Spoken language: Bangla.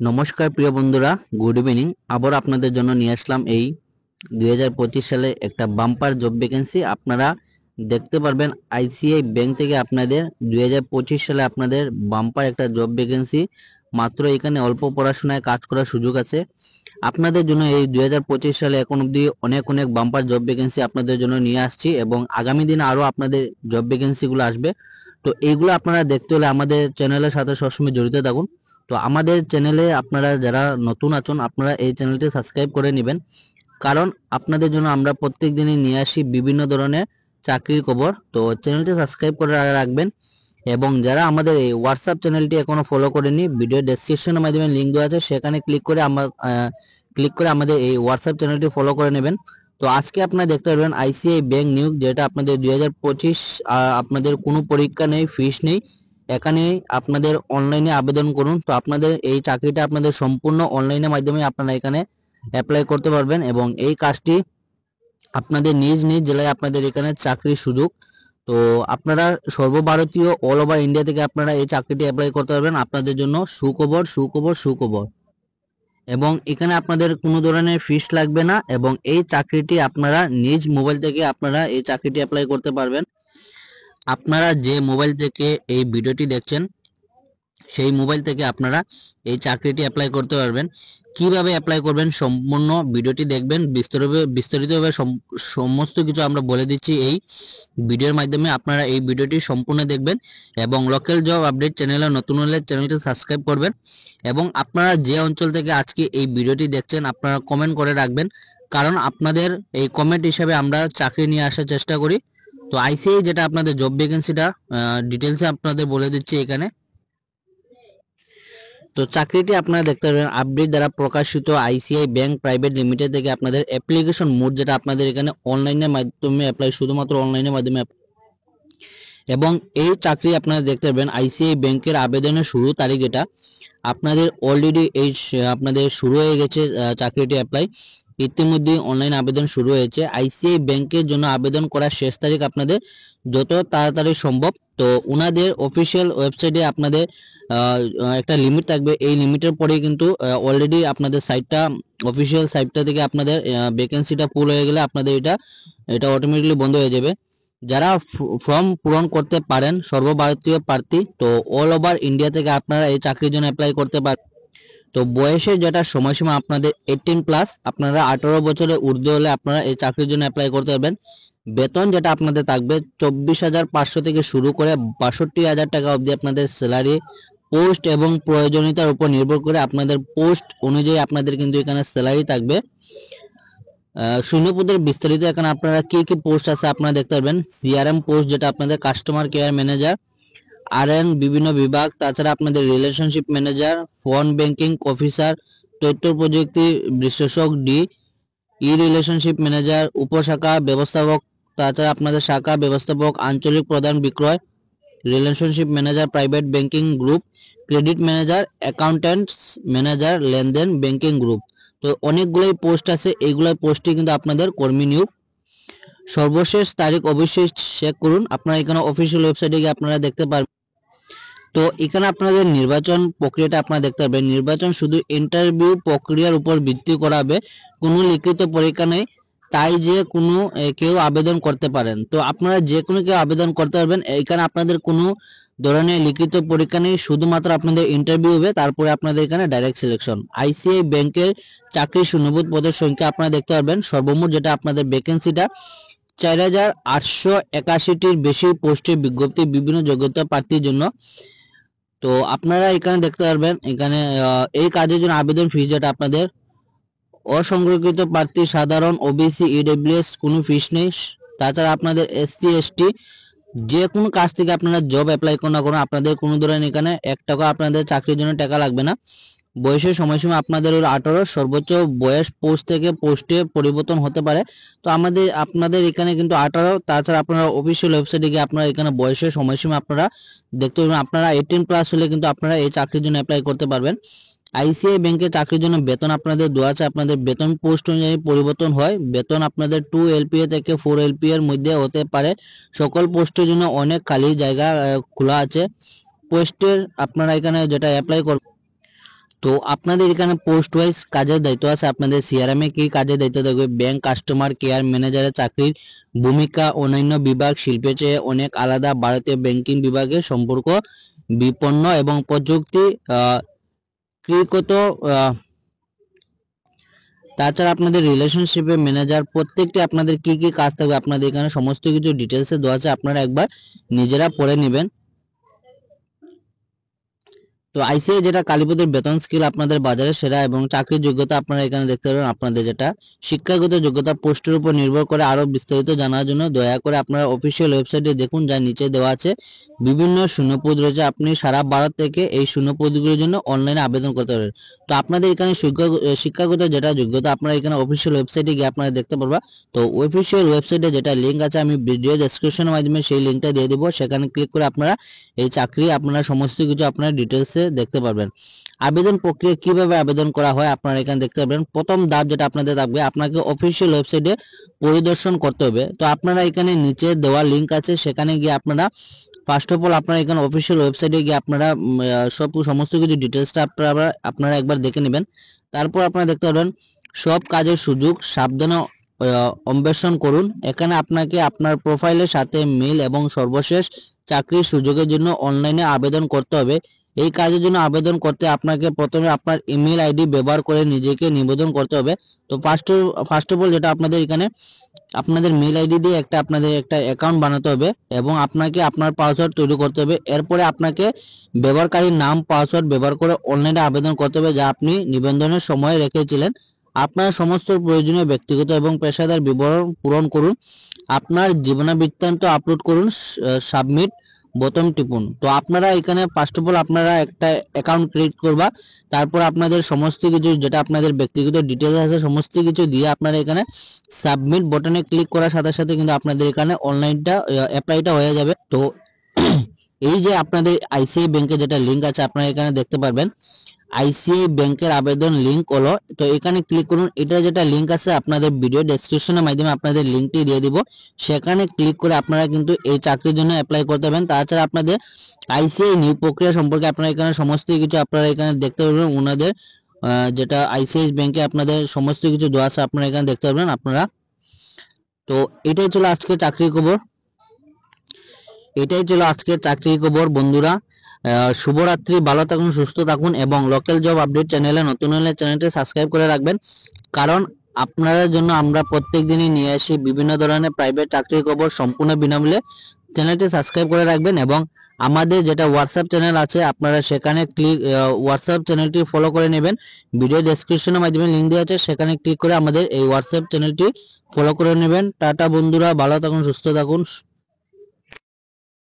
নমস্কার প্রিয় বন্ধুরা, গুড ইভিনিং। আবার আপনাদের জন্য নিয়ে আসলাম এই 2025 সালে একটা বাম্পার জব ভ্যাকেন্সি। আপনারা দেখতে পারবেন আইসিআই ব্যাংক থেকে আপনাদের 2025 সালে আপনাদের বাম্পার একটা জব ভ্যাকেন্সি। মাত্র এখানে অল্প পড়াশোনায় কাজ করার সুযোগ আছে আপনাদের জন্য। এই 2025 সালে এখন অবধি অনেক অনেক বাম্পার জব ভ্যাকেন্সি আপনাদের জন্য নিয়ে আসছি এবং আগামী দিনে আরও আপনাদের জব ভ্যাকেন্সিগুলো আসবে। তো এইগুলো আপনারা দেখতে হলে আমাদের চ্যানেলের সাথে সবসময় জড়িত থাকুন। তো আমাদের চ্যানেলে আপনারা যারা নতুন আছেন আপনারা এই চ্যানেলটি সাবস্ক্রাইব করে নেবেন, কারণ আপনাদের জন্য আমরা প্রত্যেক দিনই নিয়ে আসি বিভিন্ন ধরনের চাকরির খবর। তো চ্যানেলটি সাবস্ক্রাইব করে রাখবেন এবং যারা আমাদের এই হোয়াটসঅ্যাপ চ্যানেলটি এখনো ফলো করেনি, ভিডিও ডেসক্রিপশনের মাধ্যমে লিঙ্ক দেওয়া আছে, সেখানে ক্লিক করে আমাদের এই হোয়াটসঅ্যাপ চ্যানেলটি ফলো করে নেবেন। তো আজকে আপনারা দেখতে পারবেন আইসিআই ব্যাংক নিয়োগ, যেটা আপনাদের 2025 আপনাদের কোনো পরীক্ষা নেই, ফিস নেই। এখানে আপনাদের অনলাইনে আবেদন করুন। তো আপনাদের এই চাকরিটা আপনাদের সম্পূর্ণ অনলাইনের মাধ্যমে আপনারা এখানে অ্যাপ্লাই করতে পারবেন এবং এই কাজটি আপনাদের নিজ নিজ জেলায় আপনাদের এখানে চাকরির সুযোগ। তো আপনারা সর্বভারতীয় অল ওভার ইন্ডিয়া থেকে আপনারা এই চাকরিটি অ্যাপ্লাই করতে পারবেন। আপনাদের জন্য সুখবর সুখবর সুখবর। এবং এখানে আপনাদের কোনো ধরনের ফিস লাগবে না এবং এই চাকরিটি আপনারা নিজ মোবাইল থেকে আপনারা এই চাকরিটি অ্যাপ্লাই করতে পারবেন। আপনারা যে মোবাইল থেকে এই ভিডিওটি দেখছেন সেই মোবাইল থেকে আপনারা এই চাকরিটি অ্যাপ্লাই করতে পারবেন। কিভাবে অ্যাপ্লাই করবেন সম্পূর্ণ ভিডিওটি দেখবেন, বিস্তারিতভাবে সমস্ত কিছু আমরা বলে দিচ্ছি এই ভিডিওর মাধ্যমে। আপনারা এই ভিডিওটি সম্পূর্ণ দেখবেন এবং লোকাল জব আপডেট চ্যানেলে নতুন হলে চ্যানেলটি সাবস্ক্রাইব করবেন এবং আপনারা যে অঞ্চল থেকে আজকে এই ভিডিওটি দেখছেন আপনারা কমেন্ট করে রাখবেন, কারণ আপনাদের এই কমেন্ট হিসাবে আমরা চাকরি নিয়ে আসার চেষ্টা করি। তো আইসিআই যেটা আপনাদের জব ভ্যাকেন্সিটা ডিটেলসে আপনাদের বলে দিচ্ছি এখানে। তো চাকরিটি আপনারা দেখতে পাবেন আপডেট দ্বারা প্রকাশিত আইসিআই ব্যাংক প্রাইভেট লিমিটেড থেকে আপনাদের অ্যাপ্লিকেশন মোড, যেটা আপনাদের এখানে অনলাইনের মাধ্যমে অ্যাপ্লাই, শুধুমাত্র অনলাইনের মাধ্যমে। এবং এই চাকরি আপনারা দেখতে পাবেন আইসিআই ব্যাংকের আবেদনের শুরু তারিখ, এটা আপনাদের অলরেডি এই আপনাদের শুরু হয়ে গেছে চাকরিটি অ্যাপ্লাই। ইতিমধ্যে অনলাইন আবেদন শুরু হয়েছে। আইসিআই ব্যাংকের জন্য আবেদন করার শেষ তারিখ আপনাদের যত তাড়াতাড়ি সম্ভব। তো ওনাদের অফিসিয়াল ওয়েবসাইটে আপনাদের একটা লিমিট থাকবে, এই লিমিটের পরেই কিন্তু অলরেডি আপনাদের সাইটটা, অফিসিয়াল সাইটটা থেকে আপনাদের ভ্যাকেন্সিটা ফুল হয়ে গেলে আপনাদের এটা অটোমেটিকলি বন্ধ হয়ে যাবে। যারা ফর্ম পূরণ করতে পারেন সর্বভারতীয় প্রার্থী, তো অল ওভার ইন্ডিয়া থেকে আপনারা এই চাকরির জন্য অ্যাপ্লাই করতে পারেন। তো বয়সের যেটা সময়সীমা আপনাদের 18+, আপনারা 18 বছরের ঊর্ধ্ব হলে আপনারা এই চাকরির জন্য অ্যাপ্লাই করতে পারবেন। বেতন যেটা আপনাদের থাকবে 24,500 থেকে শুরু করে 62,000 টাকা অবধি আপনাদের স্যালারি। পোস্ট এবং প্রয়োজনীয়তার উপর নির্ভর করে আপনাদের পোস্ট অনুযায়ী আপনাদের কিন্তু এখানে স্যালারি থাকবে। শূন্যপদের বিস্তারিত এখানে আপনারা কি কি পোস্ট আছে আপনারা দেখতে পারবেন। সিআরএম পোস্ট, যেটা আপনাদের কাস্টমার কেয়ার ম্যানেজার, আরএন বিভিন্ন বিভাগ, তাছাড়া আপনাদের relationship manager, phone banking officer, তথ্য প্রযুক্তি বিশেষজ্ঞ ডি, ই রিলেশনশিপ ম্যানেজার, উপশাখা ব্যবস্থাপক, তাছাড়া আপনাদের শাখা ব্যবস্থাপক, আঞ্চলিক প্রধান বিক্রয়, relationship manager private banking group, credit manager, accountants manager লেনদেন ব্যাংকিং গ্রুপ। তো অনেকগুলোই পোস্ট আছে, এইগুলোই পোস্টে কিন্তু আপনাদের কর্মী নিয়োগ। সর্বশেষ তারিখ অবশ্যই চেক করুন, আপনারা এখানে অফিসিয়াল ওয়েবসাইটে গিয়ে আপনারা দেখতে পারবেন। তো এখানে আপনাদের নির্বাচন প্রক্রিয়াটা আপনারা দেখতে পারবেন। নির্বাচন শুধু ইন্টারভিউ প্রক্রিয়ার উপর ভিত্তি করা হবে, কোনো লিখিত পরীক্ষা নেই, তাই যে কোনো কেউ আবেদন করতে পারেন। তো আপনারা যে কোনো কেউ আবেদন করতে পারবেন, এখানে আপনাদের কোনো ধরনের লিখিত পরীক্ষা নেই, শুধুমাত্র আপনাদের ইন্টারভিউ হবে, তারপরে আপনাদের এখানে ডাইরেক্ট সিলেকশন। আইসিআই ব্যাংকের চাকরি শূন্যপদ পদের সংখ্যা আপনারা দেখতে পারবেন। সর্বমোট যেটা আপনাদের ভ্যাকেন্সিটা 4,881টির বেশি পোস্টে বিজ্ঞপ্তি বিভিন্ন যোগ্যতা প্রার্থীর জন্য। তো আপনারা এখানে দেখতে পারবেন এখানে এই কাজের জন্য আবেদন ফি, যেটা আপনাদের অসংরক্ষিত প্রার্থী, সাধারণ, ওবিসি, ইডব্লিউএস কোনো ফিস নেই। তাছাড়া আপনাদের এসসি এসটি যে কোনো কাজ থেকে আপনারা জব অ্যাপ্লাই করুন না করুন, আপনাদের কোনো ধরনের এখানে 1 টাকা আপনাদের চাকরির জন্য টাকা লাগবে না। বয়সের সময়সীমা আপনাদের হলো 18, সর্বোচ্চ বয়স পোস্ট থেকে পোস্টে পরিবর্তন হতে পারে। তো আপনাদের এখানে কিন্তু 18। তাছাড়া আপনারা অফিসিয়াল ওয়েবসাইটে গিয়ে আপনারা এখানে বয়সের সময়সীমা আপনারা দেখতে পাবেন। আপনারা 18+ হলে কিন্তু আপনারা এই চাকরির জন্য অ্যাপ্লাই করতে পারবেন। আইসিআই ব্যাংকে চাকরির জন্য বেতন আপনাদের দেওয়া আছে, আপনাদের বেতন পোস্ট অনুযায়ী পরিবর্তন হয়। বেতন আপনাদের 2 এলপিএ থেকে 4 এলপিএ এর মধ্যে হতে পারে। সকল পোস্টের জন্য অনেক খালি জায়গা খোলা আছে। পোস্টের আপনারা এখানে যেটা অ্যাপ্লাই করবেন, তো আপনাদের এখানে পোস্ট ওয়াইজ কাজের দায়িত্ব আছে। আপনাদের সিআরএম এ কি কাজের দায়িত্ব থাকবে, ব্যাংক কাস্টমার কেয়ার ম্যানেজারের চাকরির ভূমিকা অন্যান্য বিভাগ শিল্পের চেয়ে অনেক আলাদা। ভারতীয় ব্যাংকিং বিভাগের সম্পর্ক বিপন্ন এবং প্রযুক্তি কৃত। তাছাড়া আপনাদের রিলেশনশিপে ম্যানেজার প্রত্যেকটি আপনাদের কি কি কাজ থাকবে আপনাদের এখানে সমস্ত কিছু ডিটেলসে দেওয়া আছে, আপনারা একবার নিজেরা পড়ে নেবেন। তো আইসিআই যেটা কালীপদের বেতন স্কেল আপনাদের বাজারে সেরা এবং চাকরির যোগ্যতা আপনারা এখানে দেখতে পাবেন। আপনাদের যেটা শিক্ষাগত যোগ্যতা পোস্টের উপর নির্ভর করে। আরো বিস্তারিত জানার জন্য দয়া করে আপনারা অফিসিয়াল ওয়েবসাইটে দেখুন, যা নিচে দেওয়া আছে। বিভিন্ন শূন্যপদ রয়েছে, আপনি সারা ভারত থেকে এই শূন্যপদগুলোর জন্য অনলাইনে আবেদন করতে পারবেন। তো আপনাদের এখানে শিক্ষাগত যেটা যোগ্যতা আপনারা এখানে অফিসিয়াল ওয়েবসাইটে গিয়ে আপনারা দেখতে পারবা। তো অফিসিয়াল ওয়েবসাইটে যেটা লিঙ্ক আছে আমি ভিডিও ডেসক্রিপশনের মাধ্যমে সেই লিঙ্কটা দিয়ে দেবো, সেখানে ক্লিক করে আপনারা এই চাকরি আপনারা সমস্ত কিছু আপনারা ডিটেলসে দেখতে পারবেন। আবেদন প্রক্রিয়া কিভাবে আবেদন করা হয় আপনারা এখানে দেখতে পাবেন। প্রথম ধাপ যেটা আপনাদের থাকবে, আপনাকে অফিসিয়াল ওয়েবসাইটে পরিদর্শন করতে হবে। তো আপনারা এখানে নিচে দেওয়া লিঙ্ক আছে, সেখানে গিয়ে আপনারা ফার্স্ট অফ অল আপনারা এখানে অফিসিয়াল ওয়েবসাইটে গিয়ে আপনারা সমস্ত কিছু ডিটেলসটা আপনারা একবার দেখে নেবেন। তারপর আপনারা দেখতে পাবেন সব কাজের সুযোগ সাবধানে অন্বেষণ করুন। এখানে আপনাকে আপনার প্রোফাইলের সাথে মিল এবং সর্বশেষ চাকরির সুযোগের জন্য অনলাইনে আবেদন করতে হবে। এই কাজের জন্য আবেদন করতে আপনাকে প্রথমে আপনার ইমেল আইডি ব্যবহার করে নিজেকে নিবন্ধন করতে হবে। তো ফার্স্ট অফ অল যেটা আপনাদের এখানে আপনাদের মেল আইডি দিয়ে আপনাদের একটা অ্যাকাউন্ট বানাতে হবে এবং আপনাকে আপনার পাসওয়ার্ড তৈরি করতে হবে। এরপরে আপনাকে ব্যবহারকারীর নাম পাসওয়ার্ড ব্যবহার করে অনলাইনে আবেদন করতে হবে, যা আপনি নিবন্ধনের সময় রেখেছিলেন। আপনার সমস্ত প্রয়োজনীয় ব্যক্তিগত এবং পেশাদার বিবরণ পূরণ করুন, আপনার জীবনবৃত্তান্ত আপলোড করুন, সাবমিট বোতাম টিপুন। তো আপনারা এখানে ফার্স্ট অফ অল আপনারা একটা অ্যাকাউন্ট ক্রিয়েট করবা, তারপর আপনাদের সমস্ত কিছু যেটা আপনাদের ব্যক্তিগত ডিটেলস আছে সমস্ত কিছু দিয়ে আপনারা এখানে সাবমিট বাটনে ক্লিক করার সাথে সাথে কিন্তু আপনাদের এখানে অনলাইনটা অ্যাপ্লাইটা হয়ে যাবে। তো এই যে আপনাদের আইসিআই ব্যাংকের যেটা লিঙ্ক আছে আপনারা এখানে দেখতে পারবেন, আইসিআই ব্যাংকের আবেদন লিঙ্ক হলো। তো এখানে ক্লিক করুন, এটা যেটা লিঙ্ক আছে আপনাদের ভিডিও ডেসক্রিপশনের মাধ্যমে আপনাদের লিঙ্কটি দিয়ে দিব, সেখানে ক্লিক করে আপনারা কিন্তু এই চাকরির জন্য অ্যাপ্লাই করতে পারবেন। তাছাড়া আপনাদের আইসিআই নিয়োগ প্রক্রিয়া সম্পর্কে আপনারা এখানে সমস্ত কিছু আপনারা এখানে দেখতে পারবেন। ওনাদের যেটা আইসিআই ব্যাংকে আপনাদের সমস্ত কিছু দেওয়া আছে আপনারা এখানে দেখতে পারবেন আপনারা। তো এটাই ছিল আজকে চাকরির খবর বন্ধুরা। শুভরাত্রি, ভালো থাকুন, সুস্থ থাকুন এবং লোকাল জব আপডেট চ্যানেলে নতুন হলে চ্যানেলটি সাবস্ক্রাইব করে রাখবেন, কারণ আপনাদের জন্য আমরা প্রত্যেক দিনই নিয়ে আসি বিভিন্ন ধরনের প্রাইভেট চাকরির খবর সম্পূর্ণ বিনামূল্যে। চ্যানেলটি সাবস্ক্রাইব করে রাখবেন এবং আমাদের যেটা হোয়াটসঅ্যাপ চ্যানেল আছে আপনারা সেখানে হোয়াটসঅ্যাপ চ্যানেলটি ফলো করে নেবেন। ভিডিও ডেসক্রিপশনের মাধ্যমে লিঙ্ক দেওয়া আছে, সেখানে ক্লিক করে আমাদের এই হোয়াটসঅ্যাপ চ্যানেলটি ফলো করে নেবেন। টাটা বন্ধুরা, ভালো থাকুন, সুস্থ থাকুন।